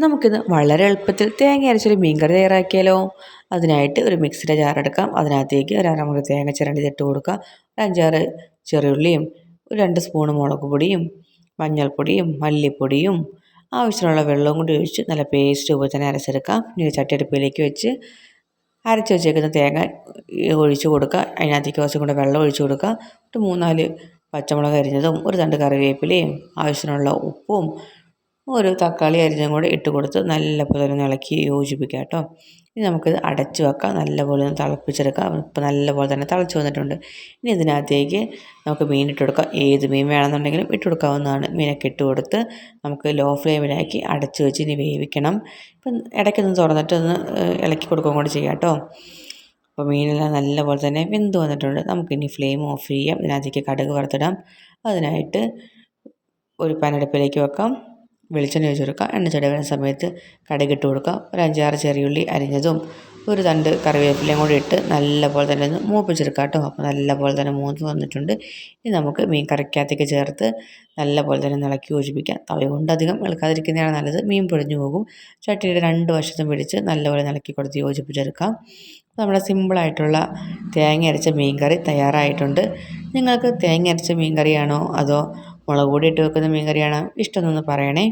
നമുക്കിന്ന് വളരെ എളുപ്പത്തിൽ തേങ്ങ അരച്ചൊരു മീൻകറി തയ്യാറാക്കിയാലോ. അതിനായിട്ട് ഒരു മിക്സിയുടെ ജാർ എടുക്കാം. അതിനകത്തേക്ക് ഒരു അരമുറി തേങ്ങ ചിരണ്ടി ഇട്ട് കൊടുക്കുക. ഒരു 5-6 ചെറിയുള്ളിയും ഒരു 2 സ്പൂൺ മുളക് പൊടിയും മഞ്ഞൾപ്പൊടിയും മല്ലിപ്പൊടിയും ആവശ്യമുള്ള വെള്ളവും കൂടി ഒഴിച്ച് നല്ല പേസ്റ്റ് രൂപത്തിൽ തന്നെ അരച്ചെടുക്കാം. ഇനി ചട്ടിയടുപ്പിലേക്ക് വെച്ച് അരച്ച് വെച്ചേക്കുന്ന തേങ്ങ ഒഴിച്ച് കൊടുക്കുക. അതിനകത്തേക്ക് കുറച്ചും കൂടെ വെള്ളം ഒഴിച്ച് കൊടുക്കുക. ഒരു 3-4 പച്ചമുളക് അരിഞ്ഞതും ഒരു തണ്ട് കറിവേപ്പിലയും ആവശ്യത്തിനുള്ള ഉപ്പും ഒരു തക്കാളി അരിഞ്ഞതും കൂടെ ഇട്ട് കൊടുത്ത് നല്ലപോലെ ഒന്ന് ഇളക്കി യോജിപ്പിക്കുക കേട്ടോ. ഇനി നമുക്കിത് അടച്ച് വെക്കാം. നല്ലപോലെ ഒന്ന് തിളപ്പിച്ചെടുക്കാം. ഇപ്പോൾ നല്ലപോലെ തന്നെ തിളച്ച് വന്നിട്ടുണ്ട്. ഇനി ഇതിനകത്തേക്ക് നമുക്ക് മീൻ ഇട്ട് കൊടുക്കാം. ഏത് മീൻ വേണമെന്നുണ്ടെങ്കിലും ഇട്ട് കൊടുക്കാവുന്നതാണ്. മീനൊക്കെ ഇട്ട് കൊടുത്ത് നമുക്ക് ലോ ഫ്ലെയിമിലാക്കി അടച്ച് വെച്ച് ഇനി വേവിക്കണം. ഇപ്പം ഇടയ്ക്കൊന്ന് തുറന്നിട്ട് ഒന്ന് ഇളക്കി കൊടുക്കുകയും കൂടി ചെയ്യാം കേട്ടോ. അപ്പോൾ മീനെല്ലാം നല്ലപോലെ തന്നെ വെന്ത് വന്നിട്ടുണ്ട്. നമുക്കിനി ഫ്ലെയിം ഓഫ് ചെയ്യാം. ഇതിനകത്തേക്ക് കടുക് വറുത്തിടാം. അതിനായിട്ട് ഒരു പാൻ അടുപ്പിലേക്ക് വെക്കാം. വെളിച്ചെണ്ണ ഒഴിച്ച് കൊടുക്കുക. എണ്ണ ചൂടാകുന്ന സമയത്ത് കടുകിട്ട് കൊടുക്കുക. ഒരു 5-6 ചെറിയുള്ളി അരിഞ്ഞതും ഒരു തണ്ട് കറിവേപ്പിലയും കൂടി ഇട്ട് നല്ലപോലെ തന്നെ ഒന്ന് മൂപ്പിച്ചെടുക്കുക കേട്ടോ. അപ്പോൾ നല്ലപോലെ തന്നെ മൂത്ത് വന്നിട്ടുണ്ട്. ഇനി നമുക്ക് മീൻ കറിക്കകത്തേക്ക് ചേർത്ത് നല്ലപോലെ തന്നെ ഇളക്കി യോജിപ്പിക്കാം. തവ കൊണ്ട് അധികം ഇളക്കാതിരിക്കുന്നതാണ് നല്ലത്. മീൻ പൊടിഞ്ഞു പോകും. ചട്ടിയുടെ 2 വശത്തും പിടിച്ച് നല്ലപോലെ ഇളക്കി കൊടുത്ത് യോജിപ്പിച്ചെടുക്കാം. നമ്മുടെ സിമ്പിളായിട്ടുള്ള തേങ്ങ അരച്ച മീൻ കറി തയ്യാറായിട്ടുണ്ട്. നിങ്ങൾക്ക് തേങ്ങ അരച്ച മീൻ കറിയാണോ അതോ മുളക് പൊടി ഇട്ട് വെക്കുന്ന മീൻ കറിയാണോ ഇഷ്ടമെന്നൊന്ന് പറയണേ.